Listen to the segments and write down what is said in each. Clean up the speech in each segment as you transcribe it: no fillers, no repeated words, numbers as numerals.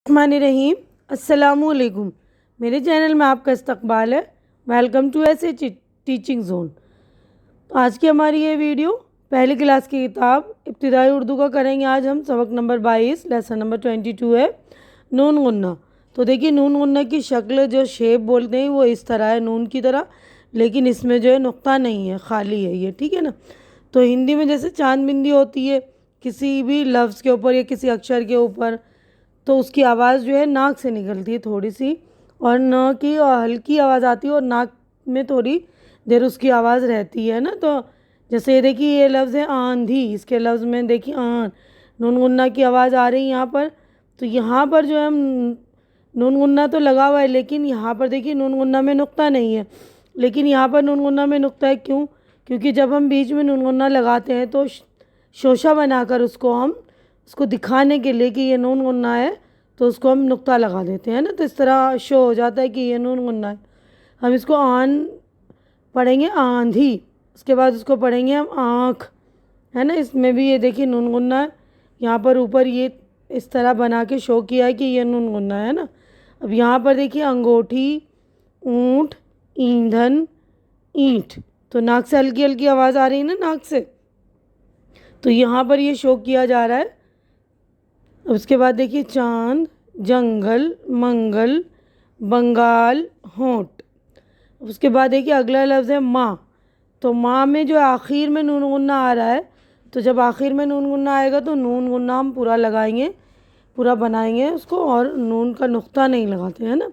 रहीम अस्सलामुअलैकुम। मेरे चैनल में आपका इस्तकबाल है। वेलकम टू ऐसे टीचिंग जोन। आज की हमारी ये वीडियो पहली क्लास की किताब इब्तिदाई उर्दू का करेंगे। आज हम सबक नंबर 22 लेसन नंबर 22 है नून गुन्ना। तो देखिए नून गुन्ना की शक्ल जो शेप बोलते हैं वो इस तरह है, नून की तरह, लेकिन इसमें जो है नुक्ता नहीं है, खाली है ये, ठीक है ना। तो हिंदी में जैसे चांद बिंदी होती है किसी भी लफ्ज़ के ऊपर या किसी अक्षर के ऊपर, तो उसकी आवाज़ जो है नाक से निकलती है थोड़ी सी, और न की हल्की आवाज़ आती है और नाक में थोड़ी देर उसकी आवाज़ रहती है ना। तो जैसे ये देखिए ये लफ्ज़ है आंधी, इसके लफ्ज़ में देखिए नून गुन्ना की आवाज़ आ रही है यहाँ पर। तो यहाँ पर जो है नून गुन्ना तो लगा हुआ है, लेकिन यहाँ पर देखिए नून गुन्ना में नुक्ता नहीं है, लेकिन यहाँ पर नून गुन्ना में नुक्ता है। क्यों? क्योंकि जब हम बीच में नून गुन्ना लगाते हैं तो शोशा बनाकर उसको दिखाने के लिए कि ये नून गुन्ना है तो उसको हम नुक्ता लगा देते हैं ना, तो इस तरह शो हो जाता है कि ये नून गुन्ना है। हम इसको पढ़ेंगे आंधी, उसके बाद उसको पढ़ेंगे हम आँख, है ना। इसमें भी ये देखिए नून गुन्ना है, यहाँ पर ऊपर ये इस तरह बना के शो किया है कि ये नून गुन्ना है ना। अब यहाँ पर देखिए अंगूठी, ऊँट, ईंधन, ईंट, तो नाक से हल्की हल्की आवाज़ आ रही है ना नाक से, तो यहाँ पर ये शो किया जा रहा है। उसके बाद देखिए चांद, जंगल, मंगल, बंगाल, होंठ। उसके बाद देखिए अगला लफ्ज़ है माँ। तो माँ में जो आखिर में नून गुन्ना आ रहा है, तो जब आखिर में नून गुन्ना आएगा तो नून गुन्ना हम पूरा लगाएंगे, पूरा बनाएंगे उसको, और नून का नुक्ता नहीं लगाते हैं ना।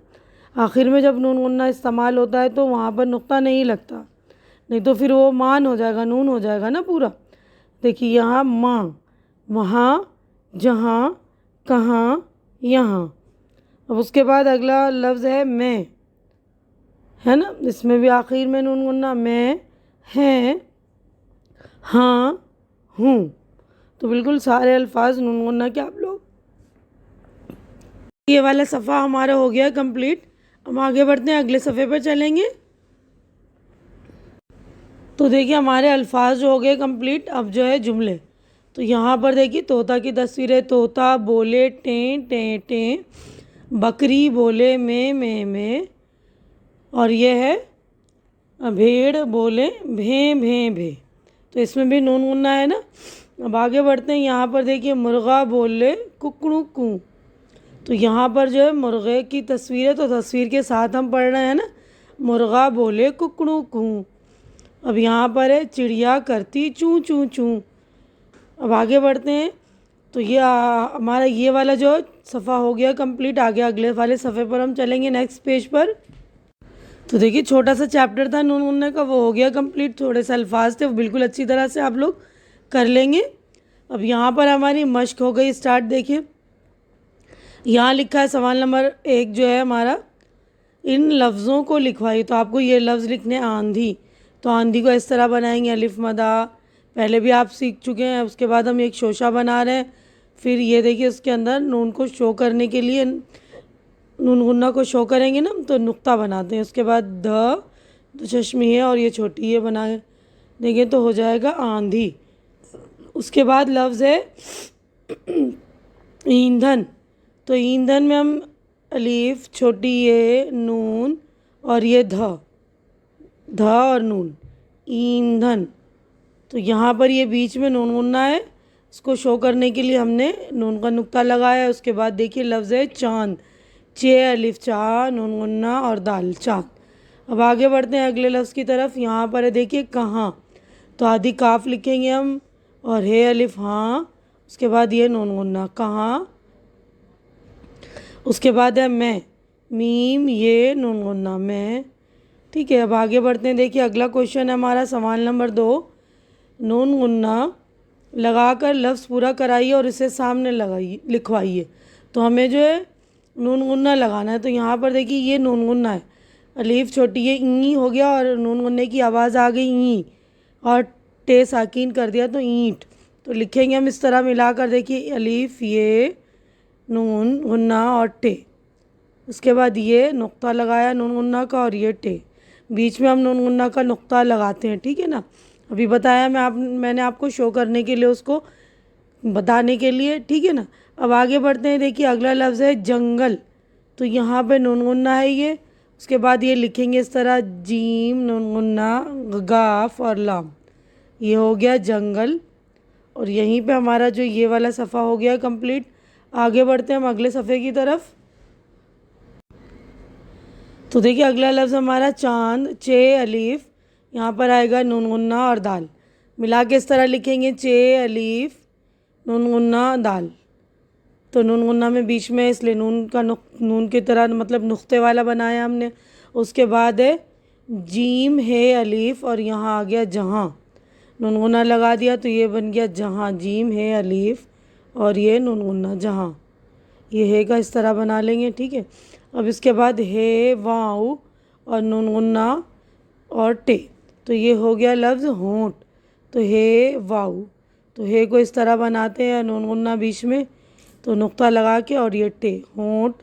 आखिर में जब नून गुन्ना इस्तेमाल होता है तो वहाँ पर नुक्ता नहीं लगता, नहीं तो फिर वो मान हो जाएगा, नून हो जाएगा ना पूरा। देखिए यहाँ माँ, वहाँ, जहाँ, कहाँ, यहाँ। अब उसके बाद अगला लफ्ज़ है मैं, है ना। इसमें भी आखिर में नून गुन्ना, मैं, हैं, हाँ, हूँ। तो बिल्कुल सारे अल्फाज नून गुन्ना के आप लोग। ये वाला सफ़ा हमारा हो गया कंप्लीट। हम आगे बढ़ते हैं, अगले सफ़े पर चलेंगे। तो देखिए हमारे अल्फाज जो हो गए कंप्लीट। अब जो है जुमले, तो यहाँ पर देखिए तोता की तस्वीर है। तोता बोले टें टें टें, बकरी बोले में, और ये है भेड़ बोले भें भें भें। तो इसमें भी नून गुन्ना है ना। अब आगे बढ़ते हैं, यहाँ पर देखिए मुर्गा बोले कुकड़ू कूँ। तो यहाँ पर जो है मुर्गे की तस्वीर है, तो तस्वीर के साथ हम पढ़ रहे हैं ना, मुर्गा बोले कुकड़ू कूँ। अब यहाँ पर है चिड़िया करती चूँ चूँ चूँ। अब आगे बढ़ते हैं, तो ये हमारा ये वाला जो सफ़ा हो गया कंप्लीट। आगे अगले वाले सफ़े पर हम चलेंगे, नेक्स्ट पेज पर। तो देखिए छोटा सा चैप्टर था नून गुन्ने का, वो हो गया कंप्लीट। थोड़े से अल्फाज थे, वो बिल्कुल अच्छी तरह से आप लोग कर लेंगे। अब यहाँ पर हमारी मश्क हो गई स्टार्ट। देखिए यहाँ लिखा है सवाल नंबर 1 जो है हमारा, इन लफ्ज़ों को लिखवाइए। तो आपको ये लफ्ज़ लिखने आंधी, तो आंधी को इस तरह बनाएंगे, अलिफ मदा, पहले भी आप सीख चुके हैं। उसके बाद हम एक शोशा बना रहे हैं। फिर ये देखिए उसके अंदर नून को शो करने के लिए, नून गुन्ना को शो करेंगे ना, तो नुक्ता बनाते हैं। उसके बाद तो चश्मी है और ये छोटी है बना देंगे तो हो जाएगा आंधी। उसके बाद लफ्ज़ है ईंधन। तो ईंधन में हम अलीफ, छोटी ये, नून, और ये ध और नून, ईंधन। तो यहाँ पर ये बीच में नून गुन्ना है, इसको शो करने के लिए हमने नून का नुक्ता लगाया है। उसके बाद देखिए लफ्ज़ है चांद, चे अलिफ चा, नून गुन्ना और दाल, चांद। अब आगे बढ़ते हैं अगले लफ्ज़ की तरफ। यहाँ पर है देखिए कहाँ, तो आधी काफ लिखेंगे हम, और है अलिफ हाँ, उसके बाद ये नून गुन्ना, कहाँ। उसके बाद है मैं, मीम ये नून गुन्ना, मैं, ठीक है। अब आगे बढ़ते हैं, देखिए अगला क्वेश्चन है हमारा सवाल नंबर 2, नून गुन्ना लगाकर लफ्ज़ पूरा कराइए और इसे सामने लगाइए, लिखवाइए। तो हमें जो है नून गुन्ना लगाना है। तो यहाँ पर देखिए ये नून गुन्ना है, अलीफ छोटी ये ई हो गया, और नून गुन्ने की आवाज़ आ गई ई, और टे साकिन कर दिया तो ईंट। तो लिखेंगे हम इस तरह मिलाकर, देखिए अलीफ ये, नून गुन्ना और टे। उसके बाद ये नुक्ता लगाया नून गुन्ना का, और ये टे, बीच में हम नून गुन्ना का नुक्ता लगाते हैं, ठीक है ना। अभी बताया मैंने आपको शो करने के लिए, उसको बताने के लिए, ठीक है ना। अब आगे बढ़ते हैं। देखिए अगला लफ्ज़ है जंगल। तो यहाँ पे नून गुन्ना है ये। उसके बाद ये लिखेंगे इस तरह जीम नून गुन्ना गाफ और लाम। ये हो गया जंगल। और यहीं पे हमारा जो ये वाला सफ़ा हो गया कंप्लीट। आगे बढ़ते हैं हम अगले सफ़े की तरफ। तो देखिए अगला लफ्ज़ हमारा चांद। चे अलीफ, यहाँ पर आएगा नून गुन्ना और दाल, मिला के इस तरह लिखेंगे चे अलीफ नून गुन्ना दाल। तो नून गुन्ना में बीच में, इसलिए नून का नून की तरह मतलब नुक्ते वाला बनाया हमने। उसके बाद है जीम है अलीफ और यहाँ आ गया जहाँ, नून गुन्ना लगा दिया तो ये बन गया जहाँ। जीम है अलीफ और ये नून गुन्ना जहाँ, ये है का इस तरह बना लेंगे। ठीक है। अब इसके बाद है वाऊ और नून गुन्ना और टे, तो ये हो गया लफ्ज़ होंठ। तो है वाऊ, तो है को इस तरह बनाते हैं नून गुन्ना बीच में, तो नुक्ता लगा के और ये टे होंठ।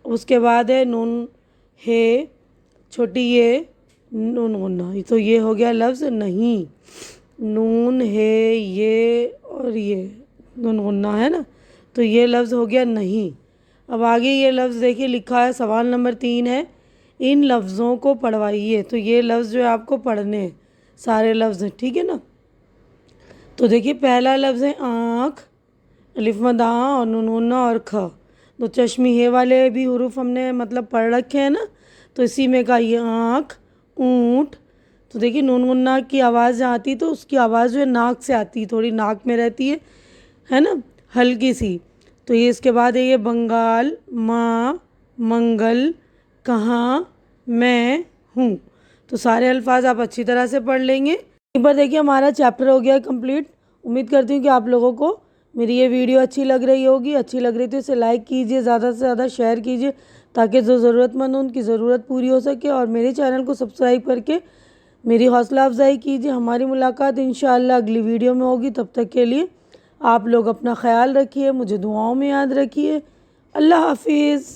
उसके बाद है नून है छोटी ये नून गुन्ना, तो ये हो गया लफ्ज़ नहीं। नून है ये और ये नून गुन्ना है ना, तो ये लफ्ज़ हो गया नहीं। अब आगे ये लफ्ज़ देखिए लिखा है, सवाल नंबर 3 है, इन लफ्ज़ों को पढ़वाइए। तो ये लफ्ज़ जो है आपको पढ़ने हैं, सारे लफ्ज़ हैं। ठीक है ना। तो देखिए पहला लफ्ज़ है आँख, अलिफ मद आ और नून गुन्ना और ख। तो चश्मी हे वाले भी हुरूफ हमने मतलब पढ़ रखे हैं ना, तो इसी में का ये आँख। ऊँट, तो देखिए नून गुन्ना की आवाज़ जहाँ आती तो उसकी आवाज़ जो है नाक से आती, थोड़ी नाक में रहती है ना, हल्की सी। तो ये इसके बाद है ये बंगाल, माँ, मंगल, कहाँ, मैं हूँ। तो सारे अल्फाज आप अच्छी तरह से पढ़ लेंगे। एक बार देखिए हमारा चैप्टर हो गया कंप्लीट। उम्मीद करती हूँ कि आप लोगों को मेरी ये वीडियो अच्छी लग रही होगी। अच्छी लग रही तो इसे लाइक कीजिए, ज़्यादा से ज़्यादा शेयर कीजिए, ताकि जो ज़रूरतमंद हो उनकी ज़रूरत पूरी हो सके। और मेरे चैनल को सब्सक्राइब करके मेरी हौसला अफजाई कीजिए। हमारी मुलाकात इंशाअल्लाह अगली वीडियो में होगी। तब तक के लिए आप लोग अपना ख्याल रखिए, मुझे दुआओं में याद रखिए। अल्लाह हाफिज़।